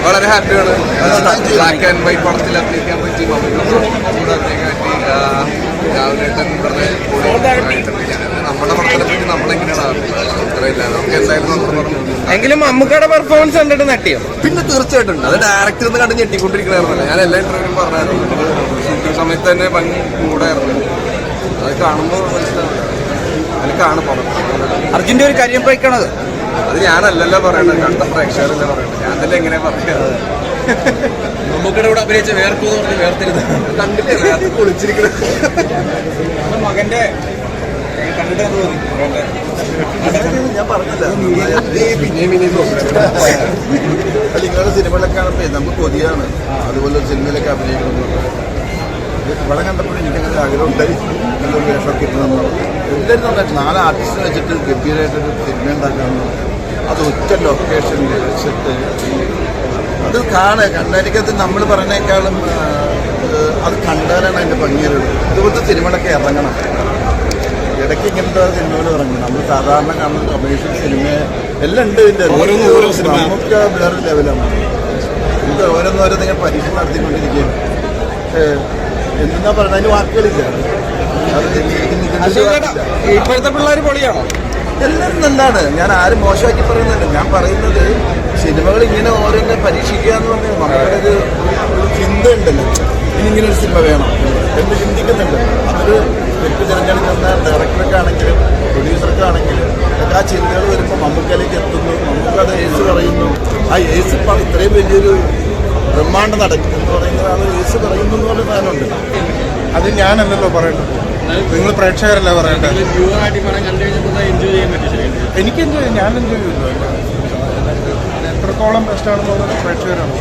വളരെ ഹാപ്പിയാണ്. Black and white പടത്തിൽ അഭിനയിക്കാൻ പറ്റി. നമ്മുടെ പടത്തിനെ പറ്റി നമ്മളെങ്ങനെയാണ് അറിയില്ല. നമുക്ക് എന്തായാലും എങ്കിലും മമ്മൂക്കയുടെ പെർഫോമൻസ് കണ്ടിട്ട് നട്ടിയോ? പിന്നെ തീർച്ചയായിട്ടും അത് ഡയറക്ടർ നിന്ന് കണ്ട് ഞെട്ടിക്കൊണ്ടിരിക്കണായിരുന്നല്ലോ. ഞാൻ എല്ലാ ഇന്റർവ്യൂലും പറഞ്ഞായിരുന്നു. ഷൂട്ടിംഗ് സമയത്ത് തന്നെ ഭംഗി കൂടായിരുന്നു. അത് കാണുമ്പോൾ മനസ്സിലാവും. അതിൽ കാണും പടം. അർജുന്റെ ഒരു കരിയം ബ്രേക്കാണത്. അത് ഞാനല്ലല്ലോ പറയണത്, കണ്ട പ്രേക്ഷകരല്ലേ പറയണത്. ഞാൻ തന്നെ എങ്ങനെ പറയുന്നത്? മമ്മൂക്കയുടെ കൂടെ അഭിനയിച്ച വേർത്തിരുത് കണ്ടില്ലേ വേർത്ത് കുളിച്ചിരിക്കുന്നത്. മകന്റെ ഞാൻ പറഞ്ഞില്ല പിന്നെയും നിങ്ങളുടെ സിനിമകളൊക്കെ കാണുമ്പോൾ നമുക്ക് കൊതിയാണ് അതുപോലെ സിനിമയിലൊക്കെ അഭിനയിക്കുന്നത്. ഇവിടെ കണ്ടപ്പോൾ എനിക്കങ്ങനെ ആഗ്രഹം ഉണ്ടായി. നല്ലൊരു വേഷമൊക്കെ കിട്ടണമെന്നുള്ളത് എല്ലാവരും നന്നായിട്ട് 4 ആർട്ടിസ്റ്റിനെ വെച്ചിട്ട് ഗംഭീരമായിട്ടൊരു സിനിമ ഉണ്ടാക്കാമെന്ന്. അത് ഒറ്റ ലൊക്കേഷനിൽ വെച്ചിട്ട് അത് കണ്ടായിരിക്കത്ത് നമ്മൾ പറഞ്ഞേക്കാളും അത് കണ്ടാലാണ് അതിൻ്റെ ഭംഗിയുള്ളത്. ഇതുപോലത്തെ സിനിമകളൊക്കെ ഇറങ്ങണം. ഇടയ്ക്ക് ഇങ്ങനത്തെ സിനിമകൾ ഇറങ്ങണം. നമ്മൾ സാധാരണ കാണുന്ന കമേഴ്ഷ്യൽ സിനിമ എല്ലാം ഉണ്ട്. ഇതിൻ്റെ നമുക്ക് വേറെ ലെവലാണ്. ഇത് ഓരോന്നോരോന്ന് ഇങ്ങനെ പരീക്ഷണം നടത്തിക്കൊണ്ടിരിക്കുകയാണ്. എന്താ പറയുക, അതിന് വാക്കുകളില്ല. ഇപ്പോഴത്തെ പിള്ളേർ പൊളിയാണോ? എല്ലാവരും നല്ലതാണ്. ഞാൻ ആരും മോശമാക്കി പറയുന്നില്ല. ഞാൻ പറയുന്നത് സിനിമകൾ ഇങ്ങനെ ഓരോന്നെ പരീക്ഷിക്കുക എന്ന് പറഞ്ഞാൽ നമ്മുടെ ഒരു ചിന്ത ഉണ്ടല്ലോ. ഇനി ഇങ്ങനെ ഒരു സിനിമ വേണം എന്ന് ചിന്തിക്കുന്നുണ്ട്. അതൊരു വ്യക്തി തിരഞ്ഞെടുക്കുന്ന ഡയറക്ടർക്കാണെങ്കിലും പ്രൊഡ്യൂസർക്കാണെങ്കിലും ഒക്കെ ആ ചിന്തകൾ വരുമ്പോൾ മമ്മൂക്കയിലേക്ക് എത്തുന്നു. മമ്മൂക്കത് ഏസ് പറയുന്നു. ആ ഏസ് ഇത്രയും വലിയൊരു ബ്രഹ്മാണ്ഡം നടക്കും എന്ന് പറയുന്നത് അത് ഏസ് പറയുന്നു എന്ന് പറഞ്ഞ സാധനമുണ്ട്. അത് ഞാനല്ലല്ലോ പറയേണ്ടത്, നിങ്ങൾ പ്രേക്ഷകരല്ല പറയേണ്ടത്. എനിക്ക് എൻജോയ്, ഞാൻ എൻജോയ് ചെയ്യുന്നു. എത്രത്തോളം ബെസ്റ്റാണെന്നുള്ളത് പ്രേക്ഷകരാണ്.